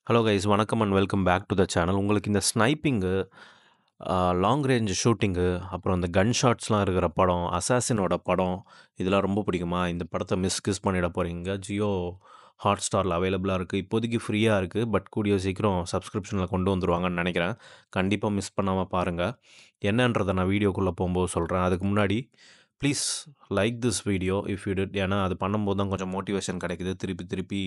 Hello guys வணக்கம் and welcome back to the channel. உங்களுக்கு இந்த ஸ்னைப்பிங்கு, லாங் ரேஞ்ச் ஷூட்டிங்கு, அப்புறம் இந்த கன் ஷாட்ஸ்லாம் இருக்கிற படம், அசாசினோட படம் இதெல்லாம் ரொம்ப பிடிக்குமா? இந்த படத்த கிஸ் பண்ணிட போறீங்க. ஜியோ ஹாட்ஸ்டார்ல அவைலபிளா இருக்கு. இப்போதைக்கு ஃப்ரீயா இருக்கு. பட் கூடிய சீக்கிரம் சப்ஸ்கிரிப்ஷன்ல கொண்டு வந்துருவாங்கன்னு நெனைக்கிறேன். கண்டிப்பா மிஸ் பண்ணாம பாருங்க. என்னன்றத நான் வீடியோக்குள்ள போம்போது சொல்றேன். அதுக்கு முன்னாடி please like this video if you did. ஏன்னா அது பண்ணும்போது தான் கொஞ்சம் மோட்டிவேஷன் கிடைக்குது. திருப்பி திருப்பி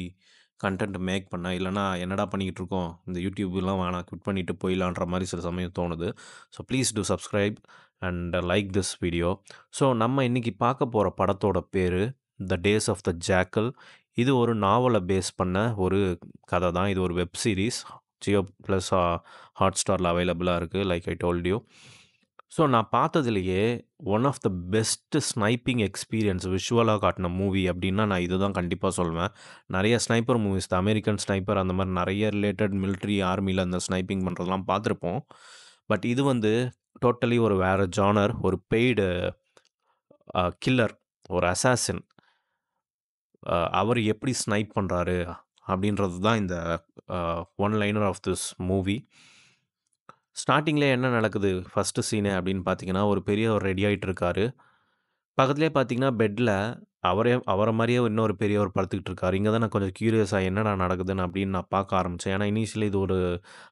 கன்டென்ட் மேக் பண்ண. இல்லன்னா என்னடா பண்ணிக்கிட்டு இருக்கோம், இந்த யூடியூப்லாம் வேணாம் குவிட் பண்ணிட்டு போயிடலான்ற மாரி சில சமயம் தோணுது. So please do subscribe and like this video. So நம்ம இன்னைக்கு பார்க்க போற படத்தோட பேரு the days of the jackal. இது ஒரு நாவல பேஸ் பண்ண ஒரு கதை தான். இது ஒரு வெப் சீரிஸ். ஜியோ பிளஸ் ஹாட்ஸ்டார்ல அவைலபிளா இருக்கு. Like I told you. So நான் பார்த்ததிலேயே one of the best sniping experience விஷுவலா காட்டின மூவி அப்டின்னா, நான் இதுதான் கண்டிப்பா சொல்வேன். நெறைய sniper movies, the American Sniper அந்த மாரி நெறைய ரிலேட்டட் மிலிட்டரி, ஆர்மில அந்த ஸ்னைப்பிங் பண்றதெல்லாம் பார்த்துருப்போம். பட் இது வந்து டோட்டலி ஒரு வேற ஜானர். ஒரு பெய்டு கில்லர், ஒரு அசாசின். அவரு எப்படி ஸ்னைப் பண்றாரு அப்படின்றது தான் இந்த a one liner of this movie. ஸ்டார்ட்டிங்லயே என்ன நடக்குது ஃபர்ஸ்ட் சீனு அப்படின்னு பார்த்தீங்கன்னா, ஒரு பெரியவர் ரெடி ஆயிட்டு இருக்காரு. பக்கத்திலேயே பார்த்தீங்கன்னா, பெட்ல அவர மாரியே இன்னொரு பெரியவர் படுத்துக்கிட்டு இருக்காரு. இங்க தான் நான் கொஞ்சம் கியூரியஸா என்னடா நடக்குதுன்னு அப்படின்னு நான் பார்க்க ஆரம்பிச்சேன். ஏன்னா, இனிஷியலி இது ஒரு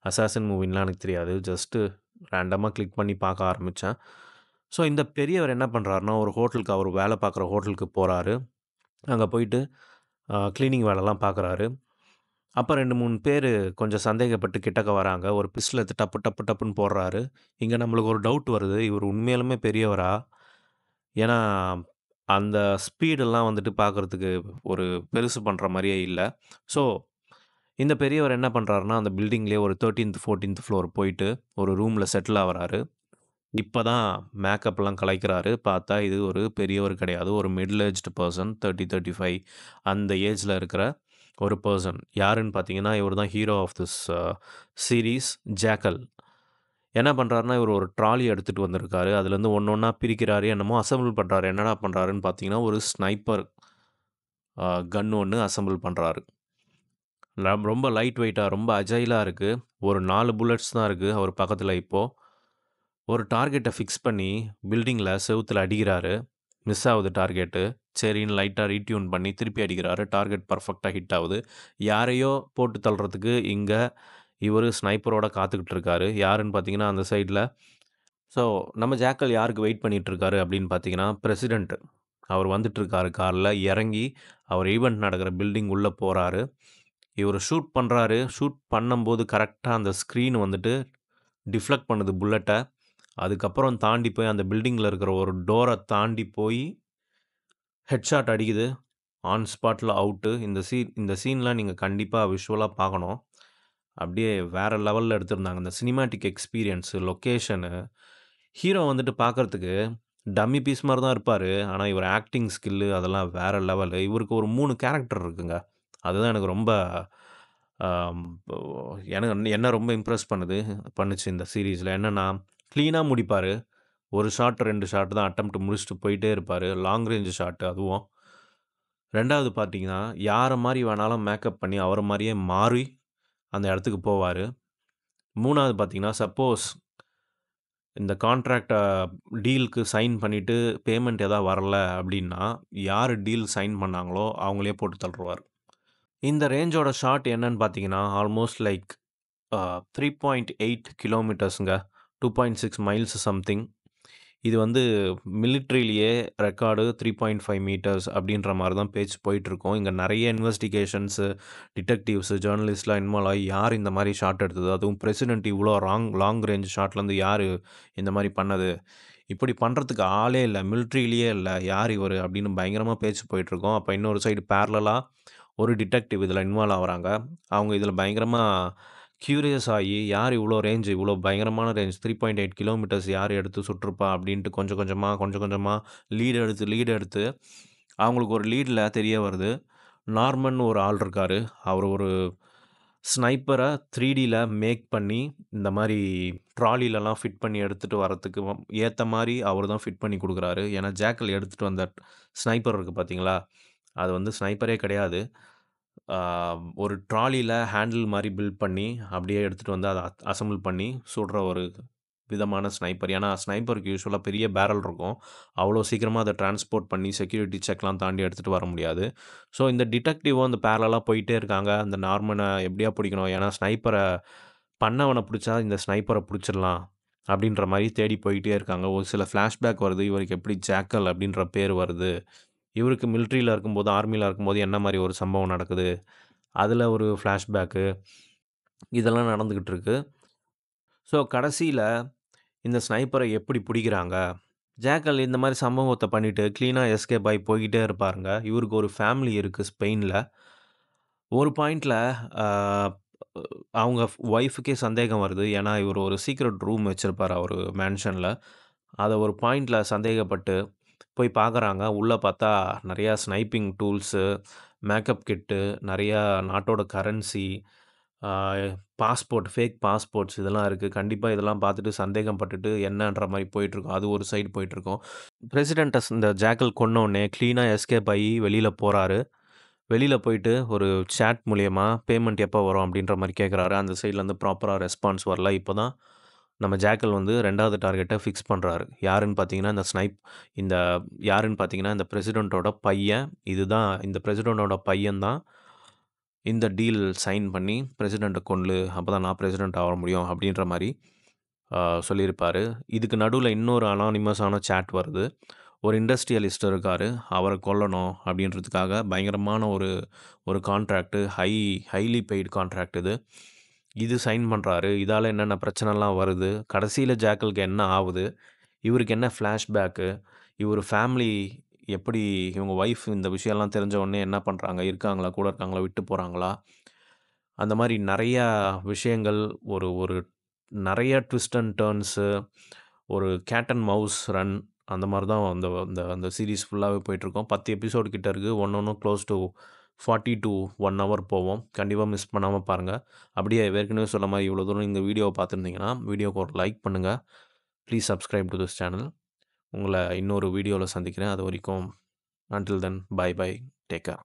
அசாசின் மூவின்லாம் எனக்கு தெரியாது. ஜஸ்ட்டு ரேண்டமா கிளிக் பண்ணி பார்க்க ஆரம்பிச்சேன். ஸோ, இந்த பெரியவர் என்ன பண்றாருன்னா, ஒரு ஹோட்டலுக்கு அவர் வேலை பார்க்குற ஹோட்டலுக்கு போறாரு. அங்க போயிட்டு கிளீனிங் வேலைலாம் பார்க்குறாரு. அப்ப 2, 3 பேரு கொஞ்சம் சந்தேகப்பட்டு கிட்டக்க வராங்க. ஒரு பிஸ்டல் எடுத்து டப்பு டப்பு டப்புன்னு போடுறாரு. இங்க நம்மளுக்கு ஒரு டவுட் வருது. இவரு உண்மையாலுமே பெரியவரா? ஏன்னா, அந்த ஸ்பீடெல்லாம் வந்துட்டு பார்க்கறதுக்கு ஒரு பெருசு பண்ற மாரியே இல்ல. ஸோ, இந்த பெரியவர் என்ன பண்றாருன்னா, அந்த பில்டிங்லயே ஒரு 13த், 14த் ஃப்ளோர் போயிட்டு ஒரு ரூம்ல செட்டில் ஆவுறாரு. இப்ப தான் மேக்கப்லாம் கலைக்கிறாரு. பார்த்தா இது ஒரு பெரியவர் கிடையாது. ஒரு மிடில் ஏஜ்டு பெர்சன் 30, 35 அந்த ஏஜ்ல இருக்கிற ஒரு பெர்சன். யாருன்னு பார்த்தீங்கன்னா, இவரு தான் hero of this series Jekyll. என்ன பண்றாருன்னா, இவரு ஒரு ட்ராலி எடுத்துட்டு வந்திருக்காரு. அதுலேருந்து ஒண்ணு ஒண்ணா பிரிக்கிறாரு. என்னமோ அசெம்பிள் பண்றாரு. என்னடா பண்றாருன்னு பார்த்தீங்கன்னா, ஒரு ஸ்னைப்பர் கன் ஒண்ணு அசெம்பிள் பண்றாரு. ரொம்ப லைட் வெயிட்டா, ரொம்ப அஜைலா இருக்கு. ஒரு 4 புல்லட்ஸ் தான் இருக்கு அவர் பக்கத்துல இப்போ. ஒரு டார்கெட்ட ஃபிக்ஸ் பண்ணி பில்டிங்ல செவுத்துல அடிக்கிறாரு. மிஸ் ஆவுது டார்கெட்டு. சரின்னு லைட்டா ரீட்யூன் பண்ணி திருப்பி அடிக்கிறாரு. டார்கெட் பெர்ஃபெக்ட்டா ஹிட் ஆவுது. யாரையோ போட்டு தள்றதுக்கு இங்க இவரு ஸ்னைப்பரோட காத்துக்கிட்டு இருக்காரு. யாருன்னு பார்த்தீங்கன்னா, அந்த சைட்ல ஸோ, நம்ம ஜாக்கல் யாருக்கு வெயிட் பண்ணிட்டு இருக்காரு அப்படின்னு பார்த்தீங்கன்னா, பிரசிடென்ட். அவர் வந்துட்டுருக்காரு கார்ல. இறங்கி அவர் ஈவென்ட் நடக்கிற பில்டிங் உள்ள போறாரு. இவரு ஷூட் பண்றாரு. ஷூட் பண்ணும்போது கரெக்ட்டா அந்த ஸ்க்ரீன் வந்துட்டு டிஃப்ளெக்ட் பண்ணுது புல்லட்ட. அதுக்கப்புறம் தாண்டி போய் அந்த பில்டிங்ல இருக்கிற ஒரு டோர தாண்டி போயி ஹெட்ஷாட் அடிக்குது. ஆன் ஸ்பாட்ல அவுட்டு. இந்த சீன்லாம் நீங்க கண்டிப்பா விஷுவலா பார்க்கணும். அப்படியே வேற லெவல்ல எடுத்திருந்தாங்க. இந்த சினிமேட்டிக் எக்ஸ்பீரியன்ஸ், லொகேஷனு, ஹீரோ வந்துட்டு பார்க்கறதுக்கு டம்மி பீஸ் மாரி தான் இருப்பாரு. ஆனா, இவர் ஆக்டிங் ஸ்கில்லு அதெல்லாம் வேற லெவலு. இவருக்கு ஒரு 3 கேரக்டர் இருக்குங்க. அதுதான் எனக்கு ரொம்ப ஆம் போ என்ன ரொம்ப இம்ப்ரெஸ் பண்ணுச்சு இந்த சீரிஸ்ல. என்னன்னா, கிளீனா முடிப்பாரு. 1 ஷாட், 2 ஷாட் தான் அட்டெம்ப்ட் முடிச்சுட்டு போயிட்டே இருப்பாரு. லாங் ரேஞ்ச் ஷாட் அதுவும். 2வது பார்த்தீங்கன்னா, யார மாரி வேணாலும் மேக்கப் பண்ணி அவர மாரியே மாறி அந்த இடத்துக்கு போவாரு. 3வது பார்த்தீங்கன்னா, சப்போஸ் இந்த கான்ட்ராக்ட்ட டீலுக்கு சைன் பண்ணிட்டு பேமெண்ட் வரல அப்டின்னா, யாரு டீல் சைன் பண்ணாங்களோ அவங்களயே போட்டு தள்ளுருவாரு. இந்த ரேஞ்சோட ஷாட் என்னன்னு பார்த்தீங்கன்னா, ஆல்மோஸ்ட் லைக் 3.8 கிலோமீட்டர்ஸ்ங்க. 2.6 miles something. இது வந்து மிலிட்ரியிலேயே ரெக்கார்டு 3.5 மீட்டர்ஸ் அப்படின்ற மாரி தான் பேச்சு போயிட்டுருக்கும். இங்க நெறைய இன்வெஸ்டிகேஷன்ஸு, டிடெக்டிவ்ஸு, ஜர்னலிஸ்ட்லாம் இன்வால்வ் ஆயி யார் இந்த மாரி ஷாட் எடுத்தது? அதுவும் பிரசிடென்ட் இவ்ளோ லாங் ரேஞ்ச் ஷாட்லேருந்து யாரு இந்த மாரி பண்ணது? இப்படி பண்றதுக்கு ஆளே இல்ல. மிலிட்ரியிலேயே இல்ல. யார் இவரு? அப்படின்னு பயங்கரமா பேச்சு போயிட்டுருக்கும். அப்ப இன்னொரு சைடு பேரலலா ஒரு டிடெக்டிவ் இதுல இன்வால்வ் ஆவுறாங்க. அவங்க இதுல பயங்கரமா கியூரியஸ் ஆயி, யார் இவ்ளோ ரேஞ்ச் இவ்ளோ பயங்கரமான ரேஞ்ச் 3.8 கிலோமீட்டர்ஸ் யார் எடுத்து சுட்டுருப்பா? அப்படின்ட்டு கொஞ்சம் கொஞ்சமா லீட் எடுத்து அவங்களுக்கு ஒரு லீட்ல தெரிய வருது. நார்மன் ஒரு ஆள் இருக்காரு. அவரு ஒரு ஸ்னைப்பர 3டில மேக் பண்ணி, இந்த மாரி ட்ராலிலலாம் ஃபிட் பண்ணி எடுத்துட்டு வரதுக்கு ஏத்த மாரி அவரு தான் ஃபிட் பண்ணி குடுக்குறாரு. ஏன்னா, ஜாக்கல் எடுத்துட்டு வந்த ஸ்னைப்பர் இருக்கு பார்த்தீங்களா? அது வந்து ஸ்னைப்பரே கிடையாது. ஆ ஒரு ட்ராலில ஹேண்டில் மாரி பில்ட் பண்ணி, அப்படியே எடுத்துட்டு வந்து அத அசெம்பிள் பண்ணி சுடுற ஒரு விதமான ஸ்னைப்பர். ஏன்னா, ஸ்னைப்பருக்கு யூசுவலா பெரிய பேரல் இருக்கும். அவ்வளோ சீக்கிரமா அத டிரான்ஸ்போர்ட் பண்ணி செக்யூரிட்டி செக்லாம் தாண்டி எடுத்துட்டு வர முடியாது. ஸோ, இந்த டிடெக்டிவும் அந்த பேரலலா போயிட்டே இருக்காங்க. அந்த நார்மன எப்படியா பிடிக்கணும். ஏன்னா, பண்ணவன பிடிச்சா இந்த ஸ்னைப்பர பிடிச்சிடலாம். அப்படின்ற மாரி தேடி போயிட்டே இருக்காங்க. ஒரு சில ஃபிளாஷ்பேக் வருது. இவருக்கு எப்படி ஜாக்கல் அப்படின்ற பேர் வருது. இவருக்கு மிலிட்ரியில இருக்கும்போது, ஆர்மில இருக்கும்போது என்ன மாரி ஒரு சம்பவம் நடக்குது. அதில ஒரு ஃபிளாஷ்பேக்கு இதெல்லாம் நடந்துகிட்டு இருக்கு. ஸோ, கடைசியில இந்த ஸ்னைப்பர எப்படி புடிக்கிறாங்க? ஜேக்கல் இந்த மாரி சம்பவத்த பண்ணிட்டு கிளீனா எஸ்கேப் ஆயி போய்க்கிட்டே இருப்பாருங்க. இவருக்கு ஒரு ஃபேமிலி இருக்கு ஸ்பெயின்ல. ஒரு பாயிண்ட்ல அ அவங்க ஒய்ஃப்‌க்கே சந்தேகம் வருது. ஏன்னா, இவரு ஒரு சீக்ரெட் ரூம் வச்சிருப்பாரு அவரு மேன்ஷன்ல. அத ஒரு பாயிண்ட்ல சந்தேகப்பட்டு போய் பார்க்குறாங்க. உள்ள பார்த்தா நெறையா ஸ்னைப்பிங் டூல்ஸு, மேக்கப் கிட்டு, நெறையா நாட்டோட கரன்சி, ஆ பாஸ்போர்ட், ஃபேக் பாஸ்போர்ட்ஸ் இதெல்லாம் இருக்கு. கண்டிப்பா இதெல்லாம் பார்த்துட்டு சந்தேகம் பட்டுட்டு என்னன்ற மாரி போயிட்டுருக்கும். அது ஒரு சைடு போயிட்டுருக்கும். பிரசிடென்ட்ட இந்த ஜாக்கல் கொன்னோனே கிளீனா எஸ்கேப் ஆயி வெளில போறாரு. வெளில போயிட்டு ஒரு சேட் மூலியமா பேமெண்ட் எப்போ வரும் அப்டின்ற மாரி கேட்குறாரு. அந்த சைட்லேருந்து ப்ராப்பரா ரெஸ்பான்ஸ் வரல. இப்ப தான் நம்ம ஜாக்கல் வந்து 2வது டார்கெட்ட ஃபிக்ஸ் பண்றாரு. யாருன்னு பார்த்தீங்கன்னா, இந்த யாருன்னு பார்த்தீங்கன்னா, இந்த பிரசிடென்ட்டோட பையன். இந்த பிரசிடென்ட்டோட பையன் தான் இந்த டீல் சைன் பண்ணி பிரசிடென்ட்ட கொல்லு. அப்பதான் நான் பிரசிடென்ட் ஆக முடியும் அப்டின்ற மாரி ஆ சொல்லியிருப்பாரு. இதுக்கு நடுவுல இன்னொரு அனானிமஸான சேட் வருது. ஒரு இண்டஸ்ட்ரியலிஸ்ட் இருக்காரு. அவர கொல்லணும் அப்டின்றதுக்காக பயங்கரமான ஒரு ஒரு கான்ட்ராக்ட் ஹைலி பெய்ட் கான்ட்ராக்ட் இது. இது சைன் பண்றாரு. இதால என்னென்ன பிரச்சனைலாம் வருது? கடைசியில ஜாக்கலுக்கு என்ன ஆவுது? இவருக்கு என்ன ஃப்ளாஷ்பேக்கு? இவரு ஃபேமிலி எப்படி இவங்க ஒய்ஃப் இந்த விஷயம்லாம் தெரிஞ்ச உடனே என்ன பண்றாங்க? இருக்காங்களா? கூட இருக்காங்களா? விட்டு போறாங்களா? அந்த மாரி நெறையா விஷயங்கள் ஒரு ஒரு நெறைய ட்விஸ்ட் அண்ட் டர்ன்ஸு, ஒரு கேட் அண்ட் மவுஸ் ரன் அந்த மாரி தான் அந்த அந்த அந்த சீரிஸ் ஃபுல்லாவே போயிட்டுருக்கும். 10 எபிசோடு கிட்ட இருக்கு. ஒன்னொன்னும் க்ளோஸ் டூ 40 டூ 1 ஹவர் போவும். கண்டிப்பா மிஸ் பண்ணாம பாருங்க. அப்படியே ஏற்கனவே சொன்ன மாரி இவ்வளோ தூரம் இந்த வீடியோவ பார்த்துருந்தீங்கன்னா, வீடியோவுக்கு ஒரு லைக் பண்ணுங்க. Please subscribe to this channel. உங்கள இன்னொரு வீடியோல சந்திக்கிறேன். அதுவரைக்கும் until then bye bye. Take care.